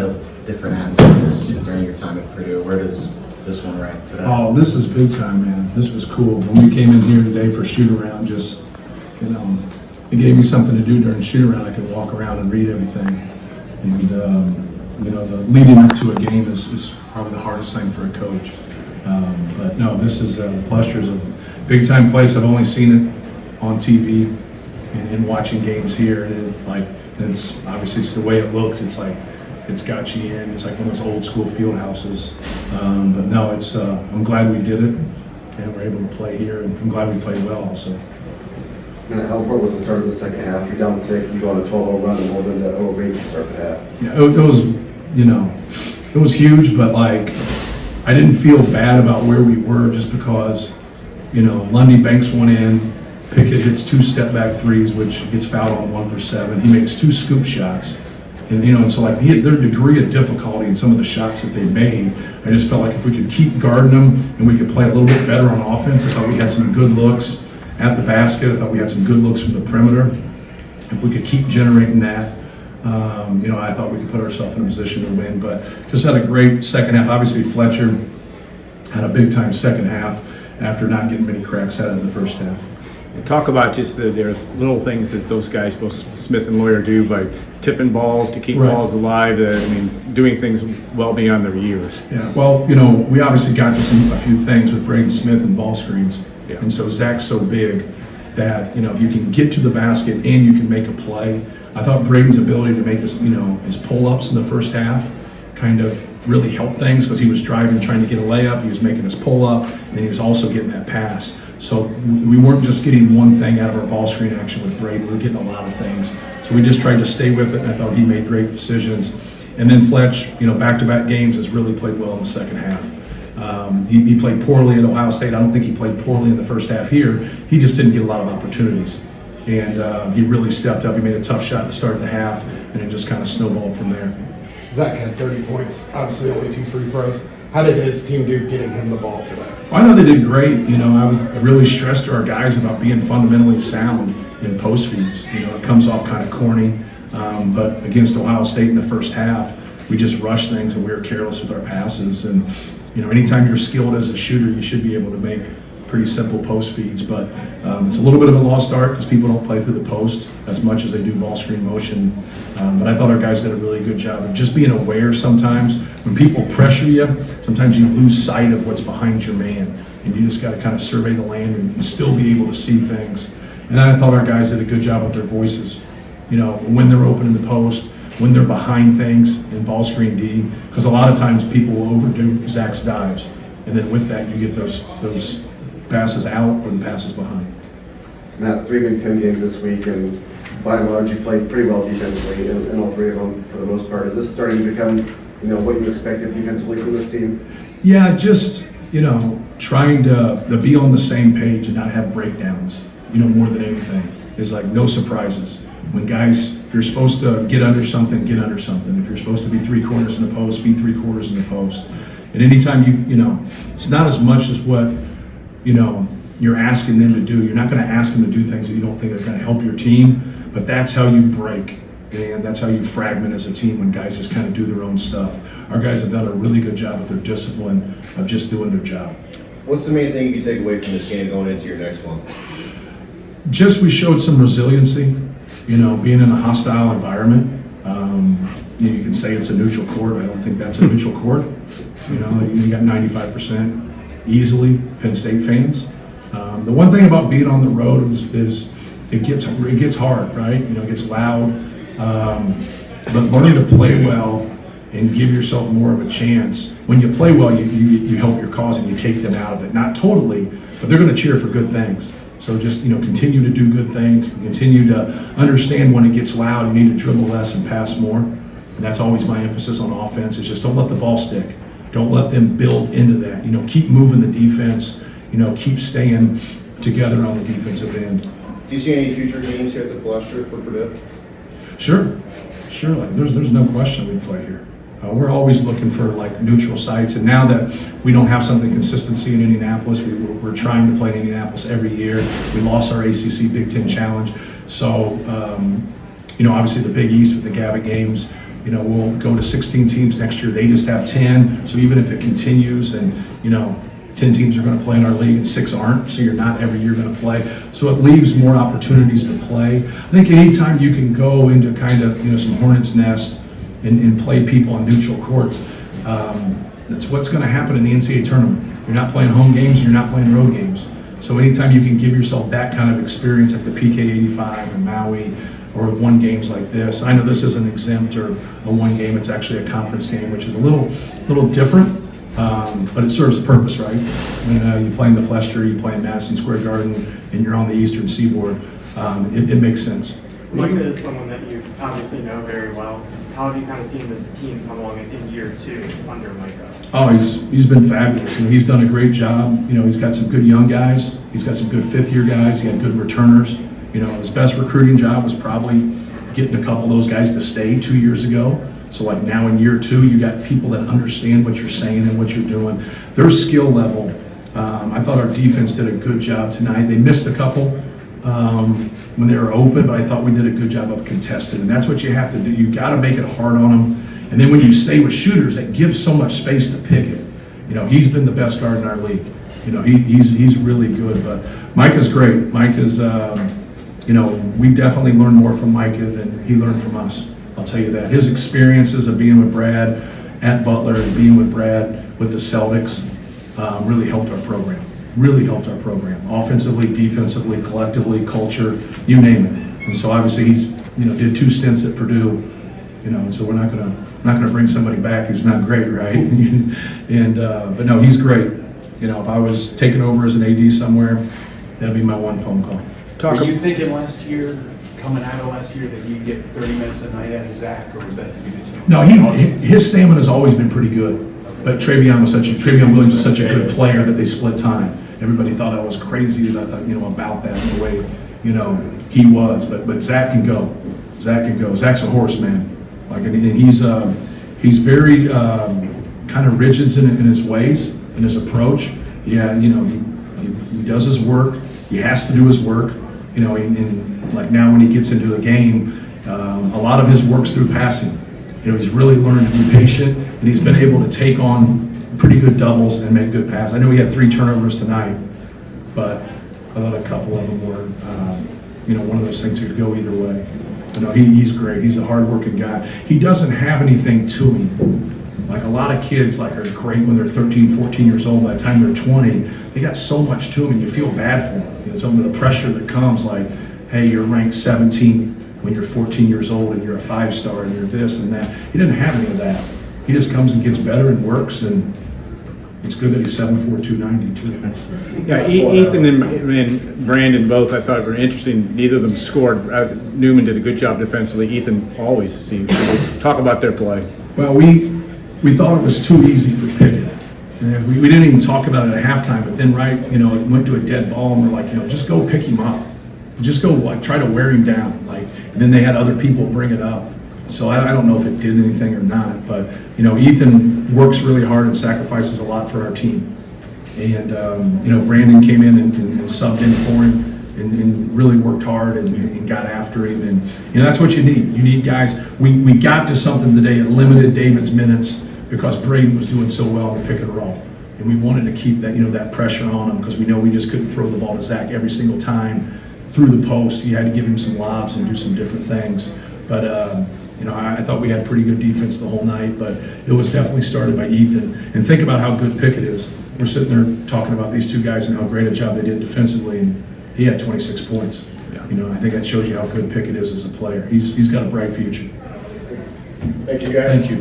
know different atmospheres during your time at Purdue. Where does this one rank today? Oh, this is big time, man. This was cool. When we came in here today for shoot around, just, it gave me something to do during shoot around. I could walk around and read everything. And, the leading up to a game is probably the hardest thing for a coach. But no, this is, Palestra is a big time place. I've only seen it on TV and watching games here. And it's obviously it's the way it looks. It's like, it's got you in. It's like one of those old school field houses. But no, I'm glad we did it and we're able to play here, and I'm glad we played well also. Matt, how important was the start of the second half? You're down 6, you go on a 12-0 run and hold them to 0-8 to start the half. Yeah, it was huge, but I didn't feel bad about where we were just because, Lundy banks one in, Pickett hits 2 step-back threes, which gets fouled on 1 for 7. He makes 2 scoop shots. And so their degree of difficulty in some of the shots that they made, I just felt like if we could keep guarding them and we could play a little bit better on offense. I thought we had some good looks at the basket. I thought we had some good looks from the perimeter. If we could keep generating that, I thought we could put ourselves in a position to win. But just had a great second half. Obviously, Fletcher had a big time second half after not getting many cracks at it in the first half. Talk about just their little things that those guys, both Smith and Lawyer, do by tipping balls to keep balls alive. Doing things well beyond their years. Yeah, well, we obviously got to a few things with Braden Smith and ball screens. Yeah. And so Zach's so big that, if you can get to the basket and you can make a play. I thought Braden's ability to make his pull-ups in the first half kind of really helped things because he was driving, trying to get a layup. He was making his pull-up, and then he was also getting that pass. So we weren't just getting one thing out of our ball screen action with Braden. We were getting a lot of things. So we just tried to stay with it, and I thought he made great decisions. And then Fletch, back-to-back games, has really played well in the second half. He played poorly at Ohio State. I don't think he played poorly in the first half here. He just didn't get a lot of opportunities. And he really stepped up. He made a tough shot to start the half, and it just kind of snowballed from there. Zach had 30 points, obviously only 2 free throws. How did his team do getting him the ball today? Well, I know they did great. I was really stressed to our guys about being fundamentally sound in post feeds. It comes off kind of corny, but against Ohio State in the first half, we just rushed things and we were careless with our passes. And anytime you're skilled as a shooter, you should be able to make pretty simple post feeds. But it's a little bit of a lost art because people don't play through the post as much as they do ball screen motion. But I thought our guys did a really good job of just being aware sometimes. When people pressure you, sometimes you lose sight of what's behind your man. And you just got to kind of survey the land and still be able to see things. And I thought our guys did a good job with their voices. When they're open in the post, when they're behind things in ball screen D, because a lot of times people will overdo Zach's dives. And then with that, you get those passes out or the passes behind. Matt, 3 Big Ten games this week, and by and large, you played pretty well defensively in all 3 of them for the most part. Is this starting to become, what you expected defensively from this team? Yeah, just, trying to be on the same page and not have breakdowns, more than anything. Is like no surprises. When guys, if you're supposed to get under something, get under something. If you're supposed to be 3/4 in the post, be 3/4 in the post. And anytime it's not as much as what, you're asking them to do. You're not going to ask them to do things that you don't think are going to help your team, but that's how you break. And that's how you fragment as a team when guys just kind of do their own stuff. Our guys have done a really good job with their discipline of just doing their job. What's the main thing you take away from this game going into your next one? Just we showed some resiliency, being in a hostile environment. You can say it's a neutral court. I don't think that's a neutral court. You got 95% easily Penn State fans. The one thing about being on the road is it gets hard, right? It gets loud. But learning to play well and give yourself more of a chance. When you play well, you help your cause and you take them out of it. Not totally, but they're going to cheer for good things. So just continue to do good things. Continue to understand when it gets loud, you need to dribble less and pass more. And that's always my emphasis on offense. Is just don't let the ball stick. Don't let them build into that. Keep moving the defense. Keep staying together on the defensive end. Do you see any future games here at the Palestra for Purdue? Sure. There's no question we play here. We're always looking for neutral sites, and now that we don't have something consistency in Indianapolis, we're trying to play in Indianapolis every year. We lost our ACC Big Ten Challenge, so obviously the Big East with the Gavitt games. You know, we'll go to 16 teams next year. They just have 10. So even if it continues and, you know, 10 teams are going to play in our league and 6 aren't, so you're not every year going to play. So it leaves more opportunities to play. I think anytime you can go into kind of, you know, some hornet's nest and play people on neutral courts, that's what's going to happen in the NCAA tournament. You're not playing home games, you're not playing road games. So anytime you can give yourself that kind of experience at the PK 85 and Maui, or one games like this. I know this isn't exempt or a one game, it's actually a conference game, which is a little different, but it serves a purpose, right? When you play in the Palestra, you play in Madison Square Garden, and you're on the Eastern Seaboard, it makes sense. Micah is someone that you obviously know very well. How have you kind of seen this team come along in year 2 under Micah? Oh, he's been fabulous. You know, he's done a great job. You know, he's got some good young guys. He's got some good fifth-year guys. He had good returners. You know, his best recruiting job was probably getting a couple of those guys to stay 2 years ago. So like now in year 2, you got people that understand what you're saying and what you're doing. Their skill level, I thought our defense did a good job tonight. They missed a couple when they were open, but I thought we did a good job of contesting. And that's what you have to do. You got to make it hard on them. And then when you stay with shooters, that gives so much space to pick it. You know, he's been the best guard in our league. You know, he's really good. But Micah's great. Micah's, you know, we definitely learned more from Micah than he learned from us. I'll tell you that. His experiences of being with Brad at Butler and being with Brad with the Celtics really helped our program. Really helped our program. Offensively, defensively, collectively, culture, you name it. And so obviously he's, you know, did 2 stints at Purdue. You know, and so we're not gonna bring somebody back who's not great, right? And but no, he's great. You know, if I was taking over as an AD somewhere, that'd be my one phone call. Were you thinking last year, coming out of last year, that you'd get 30 minutes a night out of Zach, or was that to be determined? No, his stamina's always been pretty good. But Travion Williams was such a good player that they split time. Everybody thought I was crazy about, you know, about that and the way, you know, he was. But Zach can go. Zach can go. Zach's a horse, man. Like, and he's very kind of rigid in his ways, in his approach. Yeah, you know, he does his work. He has to do his work. You know, and like now when he gets into the game, a lot of his work's through passing. You know, he's really learned to be patient, and he's been able to take on pretty good doubles and make good passes. I know he had 3 turnovers tonight, but I thought a couple of them were, you know, one of those things that could go either way. You know, he's great. He's a hard-working guy. He doesn't have anything to him. Like a lot of kids, like, are great when they're 13, 14 years old. By the time they're 20, they got so much to them, and you feel bad for them. You know, some of the pressure that comes, like, hey, you're ranked 17th when you're 14 years old, and you're a 5-star, and you're this and that. He didn't have any of that. He just comes and gets better and works, and it's good that he's 7'4", 290 too. Yeah, Ethan and Brandon both I thought were interesting. Neither of them scored. Newman did a good job defensively. Ethan always seems to talk about their play. Well, we thought it was too easy for Pickett. And we didn't even talk about it at halftime, but then you know, it went to a dead ball, and we're like, you know, just go pick him up. Just go, like, try to wear him down. Like, and then they had other people bring it up. So I don't know if it did anything or not, but, you know, Ethan works really hard and sacrifices a lot for our team. And, you know, Brandon came in and subbed in for him and really worked hard and got after him. And, you know, that's what you need. You need guys. We got to something today. It limited David's minutes because Braden was doing so well in the pick and roll. And we wanted to keep that, you know, that pressure on him because we know we just couldn't throw the ball to Zach every single time through the post. You had to give him some lobs and do some different things. But, you know, I thought we had pretty good defense the whole night, but it was definitely started by Ethan. And think about how good Pickett is. We're sitting there talking about these 2 guys and how great a job they did defensively, and he had 26 points. Yeah. You know, I think that shows you how good Pickett is as a player. He's got a bright future. Thank you, guys. Thank you.